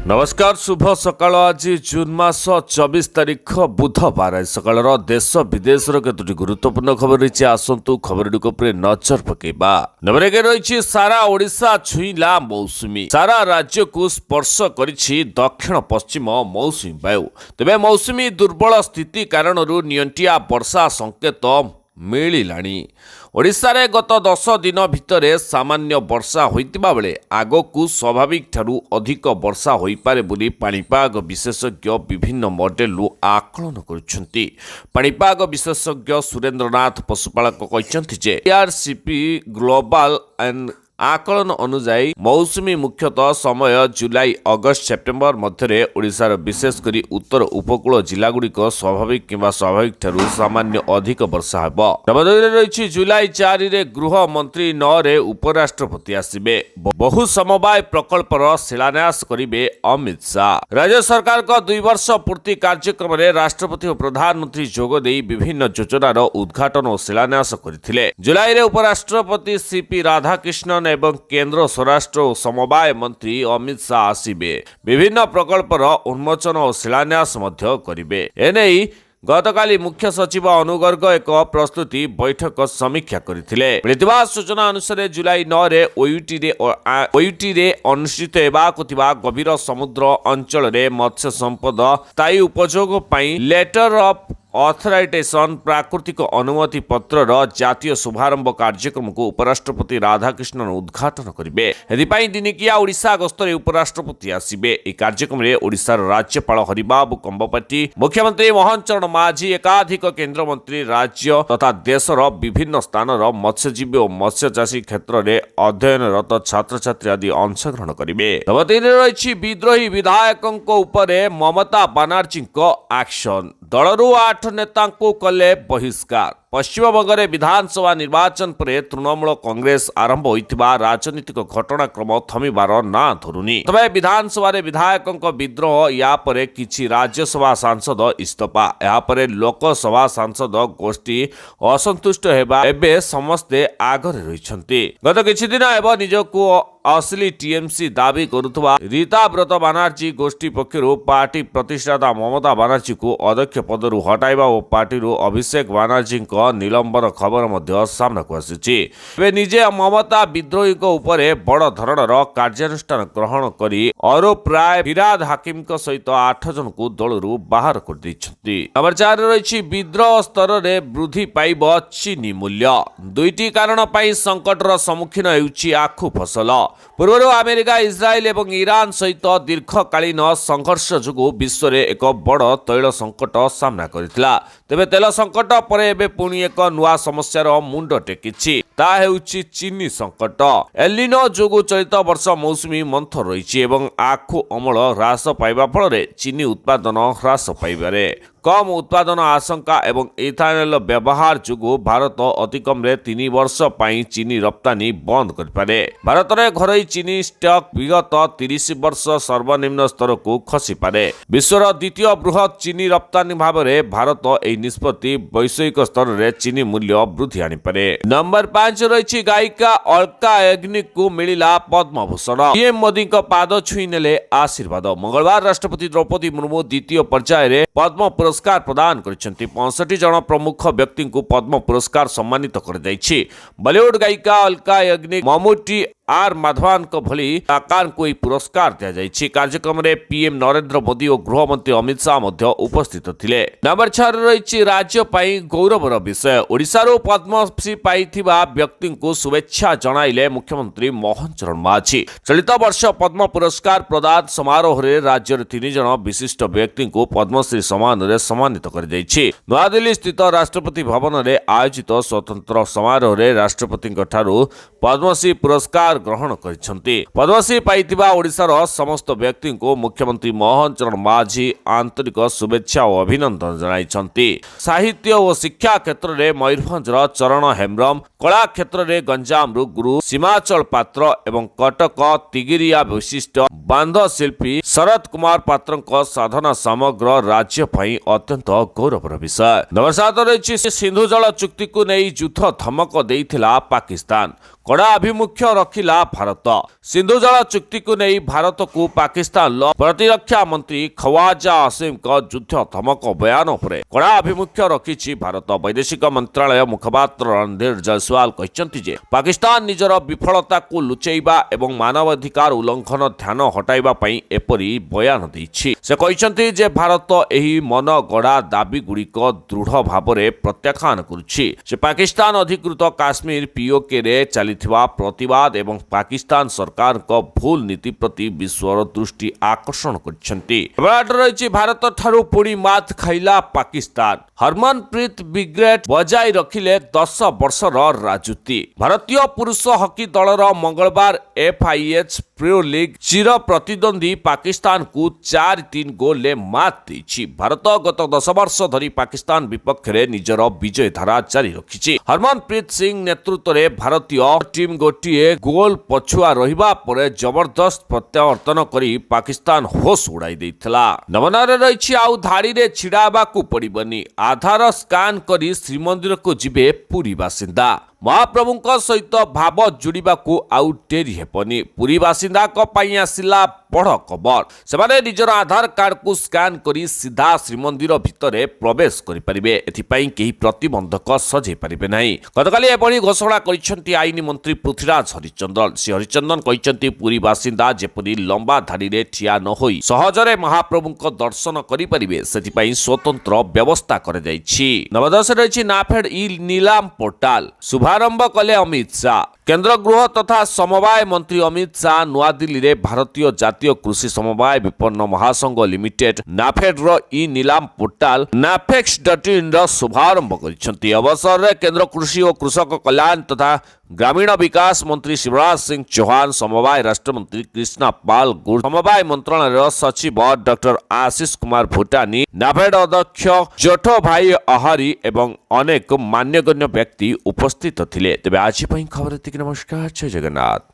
नमस्कार शुभ सकाळ आज जून मास 24 तारीख बुधवार सकाळ देश विदेश केतोटी गुरुत्वपूर्ण खबर रही आसतु खबरगुड़िक नजर पकेबा नंबर 1 रही सारा ओडिशा छुईला मौसुमी सारा राज्य को स्पर्श करिछि दक्षिण पश्चिम मौसुमी वायु तेबे मौसुमी दुर्बल स्थिति कारण नियंटिया वर्षा संकेत मिलिलाणी ओडिशा रे गत 10 दिन भितर सामान्य वर्षा होइतिबा बेले आगकू स्वाभाविक ठारू अधिक वर्षा होइपारे बोली पाणीपाग विशेषज्ञ विभिन्न मॉडेल आकलन करुछंती। पाणीपाग विशेषज्ञ सुरेंद्रनाथ पशुपालक कहते जे आरसीपी ग्लोबल एंड आकलन अनुजाई मौसुमी मुख्यतः समय जुलाई अगस्त सेप्टेम्बर मध्य ओडिशार विशेषकर उत्तर उपकूल जिलागुड़िक स्वाभाविक किंवा स्वाभाविक ठारू सामान्य अधिक वर्षा हेब। नवदीय रही जुलाई 4 रे गृह मंत्री 9 रे उपराष्ट्रपति आसबे बहु समवाय प्रकल्पर शिलान्यास करेंगे अमित शाह। राज्य सरकार का 2 वर्ष पूर्ति कार्यक्रम में राष्ट्रपति और प्रधानमंत्री जोगदे विभिन्न योजनार उद्घाटन और शिलान्यास करथिले। जुलाई रे उपराष्ट्रपति सीपी राधाकृष्णन एवं केंद्र स्वराष्ट्र और समवाय मंत्री अमित शाह आसबे विभिन्न प्रकल्पर उन्मोचन और शिलान्यास करेंगे। एने गतकाली मुख्य सचिव अनुगर्ग एक प्रस्तुति बैठक समीक्षा करथिले। मिलिଥିବା सूचना अनुसार जुलाई 9 रे ओयूटी रे अनुष्ठित हेबाकु थिबा गभीर समुद्र अंचल रे मत्स्य संपद स्थायी उपयोग पई लेटर ऑफ ऑथराइजेशन प्राकृतिक अनुमति पत्र जातीय शुभारंभ कार्यक्रम को उपराष्ट्रपति राधाकृष्णन उद्घाटन करेंगे। एथिपाई दिनिकिया ओडिशा गस्तरे उपराष्ट्रपति आसबे। ए कार्यक्रम में ओडिशार राज्यपाल हरिबाबू कंबपाटी मुख्यमंत्री मोहन चरण माझी एकाधिक केंद्र मंत्री राज्य तथा देशर विभिन्न स्थानर मत्स्यजीवी और मत्स्यचाषी क्षेत्र में अध्ययनरत छात्र छात्री आदि अंशग्रहण करेंगे। नवदीय रही विद्रोही विधायकों उपरे ममता बानार्जी एक्शन दलरू 8 नेता कले बहिष्कार। पश्चिमबंग में विधानसभा निर्वाचन पर तृणमूल कांग्रेस आरंभ होइतिबा राजनीतिक घटनाक्रम थमिबार ना धरुनी। तबे विधानसभा विधायकों विद्रोह या पर किछि राज्यसभा सांसद इस्तीफा या पर लोकसभा सांसद गोष्ठी असंतुष्ट हेबा एबे समस्ते आगरे रहिछंती। गत किछि दिन एबो निजको असली टीएमसी दाबी करुवा रीताव्रत बानार्जी गोष्ठी पक्षर पार्टी प्रतिष्ठाता ममता बानार्जी को अध्यक्ष पदरू हटाइबा और पार्टी अभिषेक बानार्जी निलंबन खबर सामना को आसी। निजे ममता विद्रोही उपरे बड़ धरणर कार्यानुष्ठान ग्रहण करी और प्राय फिराद हाकिम सहित 8 जन को दलरू बाहर कर दैछंती। नंबर 4 रही विद्रोह स्तर में वृद्धि पाइब चीनी मूल्य। दुईटी कारण पाई संकटर सम्मुखीन होउछि आखु फसल। पूर्व अमेरिका इस्राएल एवं ईरान सहित दीर्घकालीन संघर्ष जो विश्व में एक बड़ तैल संकट सामना करथिला। तेबे तेल संकट पर एबे पुणी एक नुआ समस्यार मुंड टेकिछि ता हेउछि चीनी संकट। एलिनो जोगु चलित वर्ष मौसुमी मंथर रही एवं आखु अमल ह्रास पाइबा फल चीनी उत्पादन ह्रास पाइबारे कम उत्पादन आशंका एवं इथानल व्यवहार जो भारत अतिकम 3 वर्ष पाई चीनी रप्तानी बंद करें। भारत में घरोई चीनी स्टॉक विगत 30 वर्ष सर्वनिम्न स्तर को खसी पारे। विश्वर द्वितीय बृहत चीनी रप्तानी भाव में भारत यह निष्पत्ति वैश्विक स्तर में चीनी मूल्य वृद्धि आनीपे। नंबर 5 रही गायिका अलका याग्निक को मिला पद्मभूषण। पीएम मोदी पाद छुई नेले आशीर्वाद। मंगलवार राष्ट्रपति द्रौपदी मुर्मू द्वितीय पर्यायर पद्म पुरस्कार प्रदान करछंती। 65 जन प्रमुख व्यक्ति को पद्म पुरस्कार सम्मानित कर दैछि। बॉलीवुड गायिका अलका याग्निक मम्मूटी आर माधवन को भली कलाकार को पुरस्कार दिया जायछि। कार्यक्रम में पीएम नरेंद्र मोदी और गृहमंत्री अमित शाह मध्य उपस्थित थिले। नंबर 6 रही राज्य पाई गौरवर विषय। ओडिशारो पद्मश्री पाइथिबा व्यक्ति को शुभेच्छा जणाइले मुख्यमंत्री मोहन चरण माझी। चलित वर्ष पद्म पुरस्कार प्रदान समारोह रे राज्य 3 जन विशिष्ट व्यक्ति को पद्मश्री सम्मान रे सम्मानित कर दैछि। नयादिल्ली स्थित राष्ट्रपति भवन में आयोजित स्वतंत्र समारोह रे राष्ट्रपति ठारू पद्मश्री पुरस्कार ग्रहण करिसंती। पद्मश्री पाइथिबा ओडिशार समस्त व्यक्ति को मुख्यमंत्री मोहन चरण माझी आंतरिक शुभेच्छा और अभिनंदन जणाइछंती। साहित्य और शिक्षा क्षेत्र में मयूरभंजर चरण हेम्ब्रम, कला क्षेत्र में गंजाम गुरु सीमाचल पात्र एवं कटक तिगिरिया विशिष्ट बांध शिल्पी शरद कुमार पात्र साधना समग्र राज्य पई अत्यंत गौरवर विषय। नंबर 7 रही सिंधु जल चुक्ति को नहीं युद्ध धमक देइथिला पाकिस्तान। कड़ा आभिमुख्य रखिला ରଖିଲା ଭାରତ। ସିନ୍ଧୁ ଜଳ ଚୁକ୍ତିକୁ ନେଇ ଭାରତକୁ ପାକିସ୍ତାନର ପ୍ରତିରକ୍ଷା ମନ୍ତ୍ରୀ ଖୱାଜା ଆସିମଙ୍କ ଯୁଦ୍ଧ ଧମକ ବୟାନ ଉପରେ କଡ଼ା ଆଭିମୁଖ୍ୟ ରଖିଛି ଭାରତ। ବୈଦେଶିକ ମନ୍ତ୍ରାଳୟ ମୁଖପାତ୍ର ରଣଧୀର ଜୟସ୍ୱାଲ କହିଛନ୍ତି ଯେ ପାକିସ୍ତାନ ନିଜର ବିଫଳତାକୁ ଲୁଚେଇବା ଏବଂ ମାନବାଧିକାର ଉଲ୍ଲଂଘନ ଧ୍ୟାନ ହଟାଇବା ପାଇଁ ଏପରି ବୟାନ ଦେଇଛି। ସେ କହିଛନ୍ତି ଯେ ଭାରତ ଏହି ମନଗଢ଼ା ଦାବିଗୁଡ଼ିକ ଦୃଢ଼ ଭାବରେ ପ୍ରତ୍ୟାଖ୍ୟାନ କରୁଛି। ସେ ପାକିସ୍ତାନ ଅଧିକୃତ କାଶ୍ମୀର ପିଓକେରେ ଚାଲିଥିବା ପ୍ରତିବାଦ ଏବଂ ପାକିସ୍ତାନ ସରକାରଙ୍କ ଭୁଲ ନୀତି ପ୍ରତି ବିଶ୍ୱର ଦୃଷ୍ଟି ଆକର୍ଷଣ କରିଛନ୍ତି। ରହିଛି ଭାରତଠାରୁ ପୁଣି ମାତ୍ ଖାଇଲା ପାକିସ୍ତାନ। ହରମନପ୍ରୀତ ବ୍ରିଗେଡ୍ ବଜାଇ ରଖିଲେ 10 ବର୍ଷର ରାଜୁତି। ଭାରତୀୟ ପୁରୁଷ ହକି ଦଳର ମଙ୍ଗଳବାର FIH ପ୍ରୋ ଲିଗ୍ ଚିର ପ୍ରତିଦ୍ୱନ୍ଦ୍ୱୀ ପାକିସ୍ତାନକୁ 4-3 ଗୋଲରେ ମାତ୍ ଦେଇଛି। ଭାରତ ଗତ 10 ବର୍ଷ ଧରି ପାକିସ୍ତାନ ବିପକ୍ଷରେ ନିଜର ବିଜୟ ଧାରା ଜାରି ରଖିଛି। ହରମନପ୍ରୀତ ସିଂ ନେତୃତ୍ୱରେ ଭାରତୀୟ ଟିମ୍ ଗୋଟିଏ ଗୋଲ ପଛୁଆ ରହିବା ପରେ ଜବରଦସ୍ତ ପ୍ରତ୍ୟାବର୍ତ୍ତନ କରି ପାକିସ୍ତାନ ହୋସ୍ ଉଡ଼ାଇ ଦେଇଥିଲା। ନମୁନାରେ ରହିଛି ଆଉ ଧାଡ଼ିରେ ଛିଡ଼ା ହେବାକୁ ପଡ଼ିବନି। ଆଧାର ସ୍କାନ କରି ଶ୍ରୀମନ୍ଦିରକୁ ଯିବେ ପୁରୀ ବାସିନ୍ଦା। ମହାପ୍ରଭୁଙ୍କ ସହିତ ଭାବ ଯୋଡ଼ିବାକୁ ଆଉ ଡେରି ହେବନି। ପୁରୀ ବାସିନ୍ଦାଙ୍କ ପାଇଁ ଆସିଲା ବଡ଼ ଖବର। ସେମାନେ ନିଜର ଆଧାର କାର୍ଡକୁ ସ୍କାନ କରି ସିଧା ଶ୍ରୀମନ୍ଦିର ଭିତରେ ପ୍ରବେଶ କରିପାରିବେ। ଏଥିପାଇଁ କେହି ପ୍ରତିବନ୍ଧକ ସଜେଇ ପାରିବେ ନାହିଁ। ଗତକାଲି ଏଭଳି ଘୋଷଣା କରିଛନ୍ତି ଆଇନ ମନ୍ତ୍ରୀ ପୃଥ୍ୱୀରାଜ ହରିଚନ୍ଦନ। ଶ୍ରୀ ହରିଚନ୍ଦନ କହିଛନ୍ତି ପୁରୀ ବାସିନ୍ଦା ଯେପରି ଲମ୍ବା ଧାଡ଼ିରେ ଠିଆ ନ ହୋଇ ସହଜରେ ମହାପ୍ରଭୁଙ୍କ ଦର୍ଶନ କରିପାରିବେ ସେଥିପାଇଁ ସ୍ୱତନ୍ତ୍ର ବ୍ୟବସ୍ଥା କରାଯାଇଛି। ନବଦଶରେ ରହିଛି ନାଫେଡ ଇ ନିଲାମ ପୋର୍ଟାଲ ଶୁଭାରମ୍ଭ କଲେ ଅମିତ ଶାହ। କେନ୍ଦ୍ର ଗୃହ ତଥା ସମବାୟ ମନ୍ତ୍ରୀ ଅମିତ ଶାହ ନୂଆଦିଲ୍ଲୀରେ ଭାରତୀୟ ଜାତୀୟ କୃଷି ସମବାୟ ବିପନ୍ନ ମହାସଂଘ ଲିମିଟେଡ୍ ନାଫେଡ୍ର ଇ ନିଲାମ ପୋର୍ଟାଲ napex.in ର ଶୁଭାରମ୍ଭ କରିଛନ୍ତି। ଅବସରରେ କେନ୍ଦ୍ର କୃଷି ଓ କୃଷକ କଲ୍ୟାଣ ତଥା ଗ୍ରାମୀଣ ବିକାଶ ମନ୍ତ୍ରୀ ଶିବରାଜ ସିଂ ଚୌହାନ, ସମବାୟ ରାଷ୍ଟ୍ରମନ୍ତ୍ରୀ କୃଷ୍ଣା ପାଲ ଗୁର୍ଜ, ସମବାୟ ମନ୍ତ୍ରଣାଳୟର ସଚିବ ଡକ୍ଟର ଆଶିଷ କୁମାର ଭୁଟାନୀ, ନାଫେଡ୍ ଅଧ୍ୟକ୍ଷ ଜୋଠୋ ଭାଇ ଅହାରୀ ଏବଂ ଅନେକ ମାନ୍ୟଗଣ୍ୟ ବ୍ୟକ୍ତି ଉପସ୍ଥିତ ଥିଲେ। ତେବେ ଆଜି ପାଇଁ ଖବର ଏତିକି। ନମସ୍କାର, ଜୟ ଜଗନ୍ନାଥ।